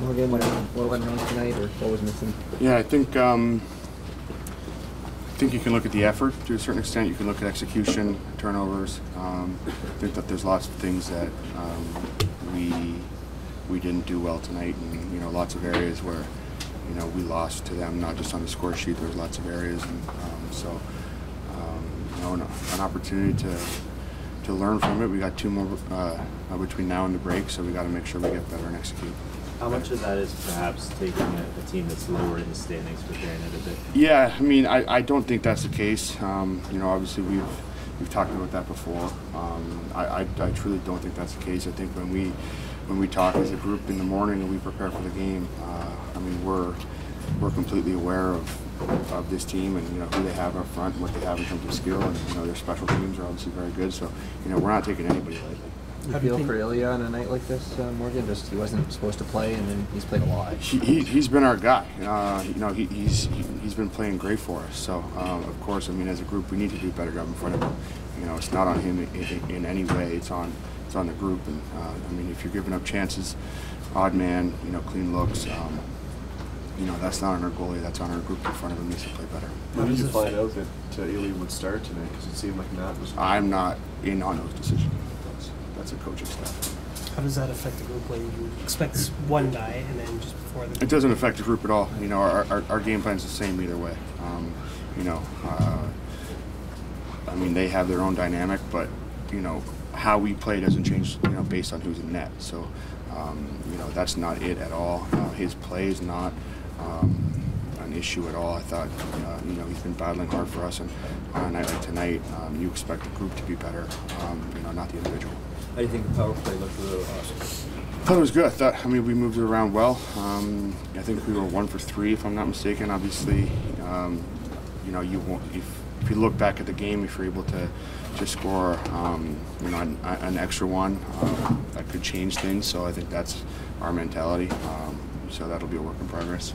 Morgan, what went wrong tonight, or what was missing? Yeah, I think you can look at the effort to a certain extent. You can look at execution, turnovers. I think that there's lots of things that we didn't do well tonight, and lots of areas where we lost to them, not just on the score sheet. There's lots of areas, and an opportunity to learn from it. We got 2 more between now and the break, so we got to make sure we get better and execute. How much of that is perhaps taking a team that's lower in the standings for granted a bit? Yeah, I mean, I don't think that's the case. Obviously we've talked about that before. I truly don't think that's the case. I think when we talk as a group in the morning and we prepare for the game, we're completely aware of this team and who they have up front and what they have in terms of skill, and their special teams are obviously very good. So we're not taking anybody lightly. You feel for Ilya on a night like this, Morgan? Just he wasn't supposed to play, and then he's played a lot. He's been our guy. He's been playing great for us. So of course, as a group, we need to do a better job in front of him. It's not on him in any way. It's on the group. And if you're giving up chances, odd man, clean looks. That's not on our goalie. That's on our group in front of him. Needs to play better. How did you find out that Ilya would start tonight? Because it seemed like Matt was. I'm not in on those decisions. That's a coaching staff. How does that affect the group when you expect one guy and then just before the? It doesn't affect the group at all. Our game plan's the same either way. They have their own dynamic, but how we play doesn't change. Based on who's in net. So that's not it at all. His play is not an issue at all. I thought he's been battling hard for us, and on a night like tonight, you expect the group to be better, not the individual. How do you think the power play looked for the Oscars? I thought it was good. I thought, we moved it around well. I think we were 1 for 3, if I'm not mistaken. Obviously, you won't, if you look back at the game, if you're able to score, an extra one, that could change things. So I think that's our mentality. So that'll be a work in progress.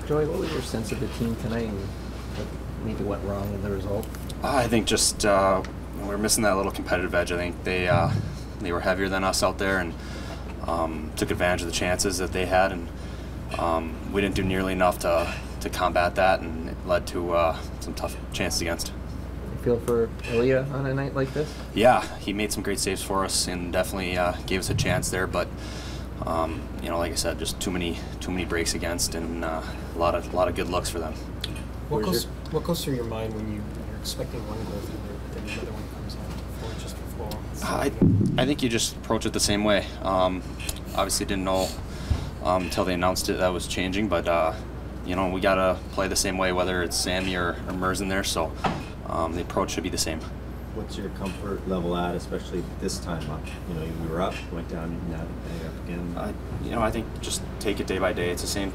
Joey, what was your sense of the team tonight, and what maybe went wrong in the result? I think just we were missing that little competitive edge. I think they were heavier than us out there and took advantage of the chances that they had, and we didn't do nearly enough to combat that, and it led to some tough chances against. You feel for Ilya on a night like this? Yeah, he made some great saves for us and definitely gave us a chance there, but like I said, just too many breaks against, and a lot of good looks for them. What goes through your mind when you're expecting one goal then another one comes out before? I think you just approach it the same way. Obviously didn't know until they announced it that was changing, but we gotta play the same way whether it's Sammy or Mers in there. So the approach should be the same. What's your comfort level at, especially this time up? You were up, went down, now up again. I think just take it day by day. It's the same,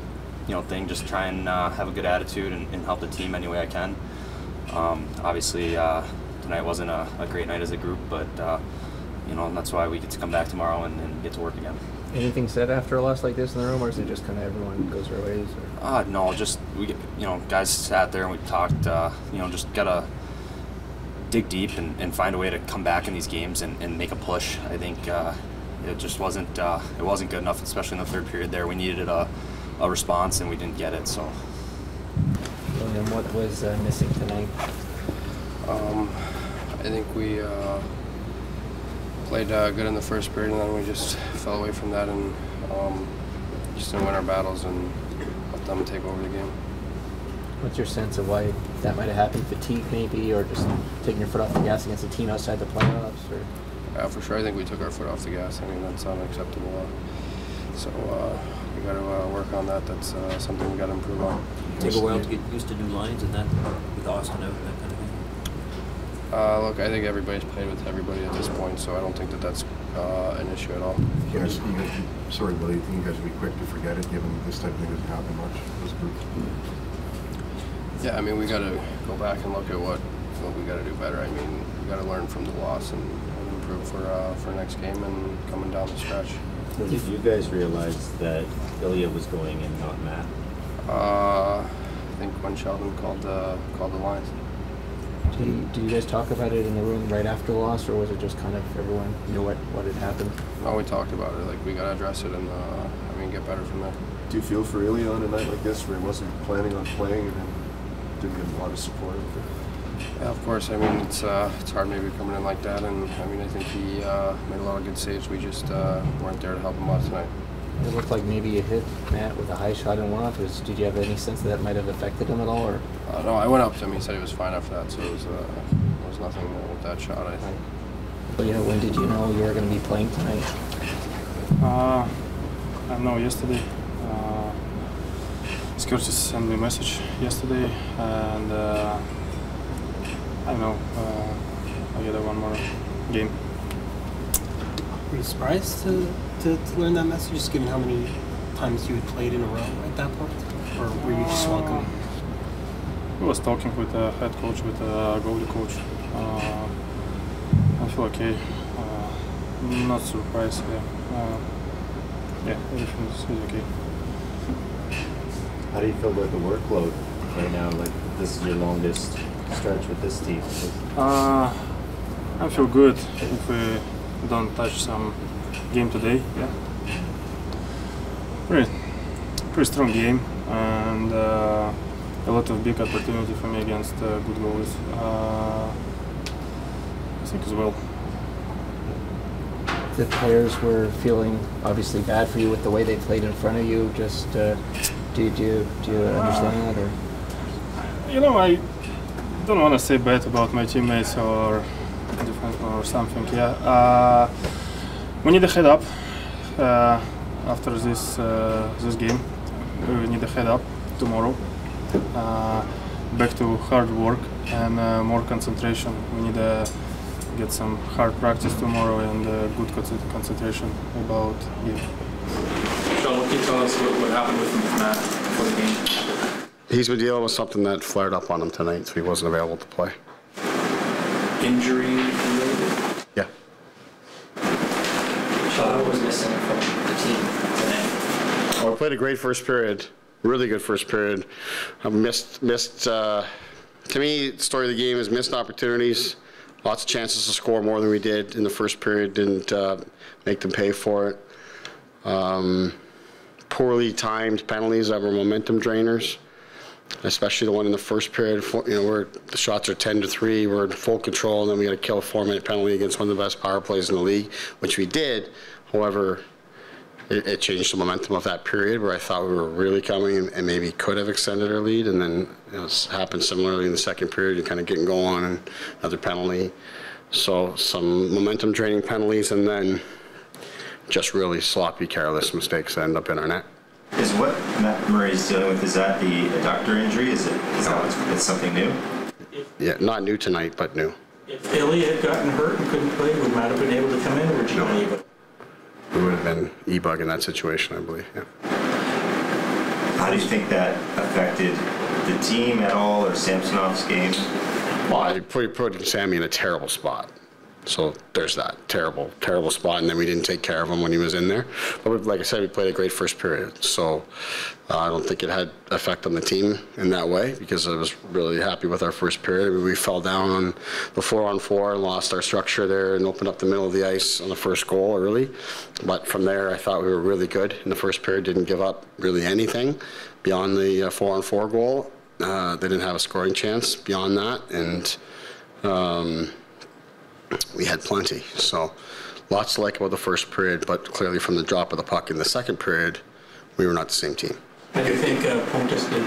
thing. Just try and have a good attitude and help the team any way I can. Obviously, tonight wasn't a great night as a group, but and that's why we get to come back tomorrow and get to work again. Anything said after a loss like this in the room, or is it just kind of everyone goes their ways? No, just we get, guys sat there and we talked. Just gotta dig deep and find a way to come back in these games and make a push. I think it just wasn't good enough, especially in the third period. There, we needed a response and we didn't get it. So. William, what was missing tonight? I think we played good in the first period, and then we just fell away from that and just didn't win our battles and let them take over the game. What's your sense of why that might have happened? Fatigue maybe, or just taking your foot off the gas against a team outside the playoffs? Or? Yeah, for sure. I think we took our foot off the gas. That's unacceptable. So we got to work on that. That's something we got to improve on. Take a while to get used to new lines and that, with Austin out and that kind of thing. Look, I think everybody's played with everybody at this point, so I don't think that's an issue at all. Sorry, Willie, you think you guys would be quick to forget it, given this type of thing doesn't happen much as a group? Yeah, we got to go back and look at what we got to do better. We got to learn from the loss and improve for next game and coming down the stretch. Did you guys realize that Ilya was going and not Matt? I think when Sheldon called the lines. Did you guys talk about it in the room right after the loss, or was it just kind of everyone knew what had happened? No, we talked about it. We got to address it in the I mean, get better from there. Do you feel for Ilya on a night like this where he wasn't planning on playing and then didn't get a lot of support out there? Yeah, of course. I mean, it's hard maybe coming in like that, and I mean, I think he made a lot of good saves. We just weren't there to help him out tonight. It looked like maybe you hit Matt with a high shot in one-off. Did you have any sense that might have affected him at all? Or? No, I went up to him. He said he was fine after that, so it was nothing with that shot, I think. But when did you know you were going to be playing tonight? I know yesterday. Curtis sent me a message yesterday, and I know I get one more game. Were you surprised to learn that message, just given how many times you had played in a row at that point? Or were you just welcoming? I was talking with the head coach, with the goalie coach. I feel okay. Not surprised. Yeah, everything is okay. How do you feel about the workload right now? Like, this is your longest stretch with this team. I feel good if we don't touch some game today. Yeah, pretty strong game, and a lot of big opportunity for me against good goalies. I think as well. The players were feeling obviously bad for you with the way they played in front of you. Just do you understand that? Or? I don't want to say bad about my teammates or different or something. Yeah, we need a head up after this game. We need a head up tomorrow. Back to hard work and more concentration. We need to get some hard practice tomorrow and good concentration about game. Sheldon, can you tell us what happened with Matt before the game? He's been dealing with something that flared up on him tonight, so he wasn't available to play. Injury related? Yeah. Sheldon was missing from the team tonight. Well, we played a great first period, really good first period. I missed. To me, the story of the game is missed opportunities. Lots of chances to score more than we did in the first period. Didn't make them pay for it. Poorly timed penalties that were momentum drainers, especially the one in the first period. Where the shots are 10-3, we're in full control, and then we got to kill a 4-minute penalty against one of the best power plays in the league, which we did. However, it changed the momentum of that period where I thought we were really coming and maybe could have extended our lead, and then it's happened similarly in the second period. You're kind of getting going and another penalty. So some momentum draining penalties, and then just really sloppy, careless mistakes that end up in our net. Is what Matt Murray's dealing with, is that the adductor injury? Is that something new? Yeah, not new tonight, but new. If Ilya had gotten hurt and couldn't play, would Matt have been able to come in, or would you not able? We would have been E-bug in that situation, I believe. Yeah. How do you think that affected the team at all, or Samsonov's game? Well, I put Sammy in a terrible spot. So there's that terrible, terrible spot, and then we didn't take care of him when he was in there. But like I said, we played a great first period. So I don't think it had effect on the team in that way, because I was really happy with our first period. We fell down on the 4-on-4 and lost our structure there and opened up the middle of the ice on the first goal early. But from there, I thought we were really good in the first period. Didn't give up really anything beyond the 4-on-4 goal. They didn't have a scoring chance beyond that, and we had plenty. So lots to like about the first period, but clearly from the drop of the puck in the second period, we were not the same team. How do you think Pontus did?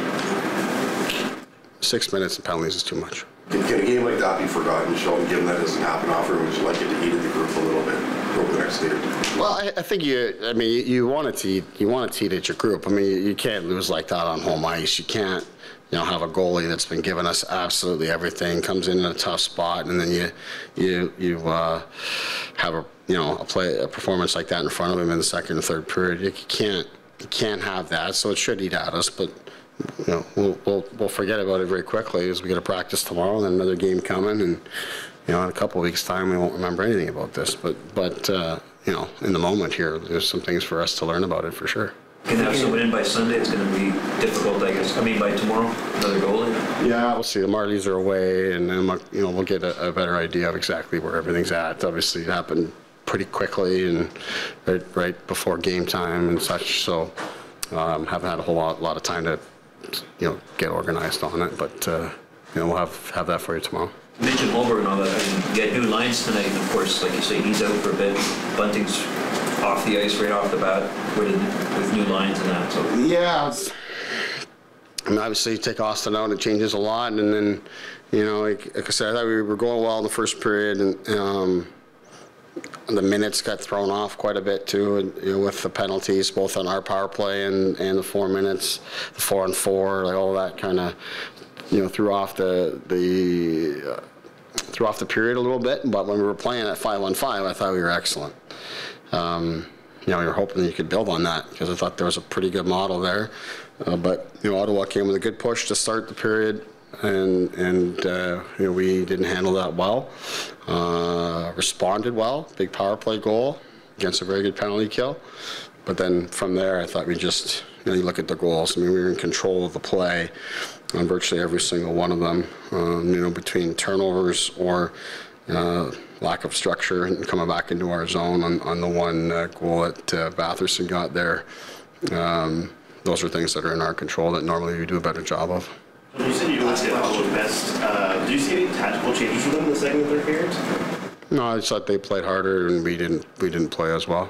6 minutes of penalties is too much. Can a game like that be forgotten, Sheldon, given that doesn't happen often? Would you like it to heat the group a little bit over the next day or two? Well, I think you want to heat at your group. I mean, you can't lose like that on home ice. You can't, have a goalie that's been giving us absolutely everything, comes in a tough spot, and then you have a performance like that in front of him in the second and third period. You can't have that. So it should eat at us, but we'll forget about it very quickly as we get to practice tomorrow, and then another game coming, and in a couple of weeks' time we won't remember anything about this. But in the moment here, there's some things for us to learn about it for sure. You can have someone in by Sunday. It's going to be difficult, I guess. By tomorrow, another goalie. Yeah, we'll see. The Marlies are away, and then we'll get a better idea of exactly where everything's at. Obviously, it happened pretty quickly and right before game time and such. So haven't had a whole lot of time to get organized on it, but we'll have that for you tomorrow. You mentioned Holmberg and all that. I mean, you had new lines tonight, and of course, like you say, he's out for a bit. Bunting's off the ice right off the bat with new lines and that. So yeah, obviously you take Austin out, it changes a lot, and then like I said, I thought we were going well in the first period, and the minutes got thrown off quite a bit too, and, with the penalties both on our power play and the 4 minutes, the 4-on-4, like all that kind of threw off the period a little bit. But when we were playing at 5-on-5, I thought we were excellent. We were hoping that you could build on that because I thought there was a pretty good model there. But Ottawa came with a good push to start the period, and we didn't handle that well. Responded well, big power play goal against a very good penalty kill. But then from there, I thought we just you look at the goals. I mean, we were in control of the play on virtually every single one of them. Between turnovers or lack of structure and coming back into our zone on the one goal that Batherson got there. Those are things that are in our control that normally we do a better job of. You said you looked at Ottawa's best. Did you see any tactical changes for them in the second and third periods? No, I just thought they played harder and we didn't play as well.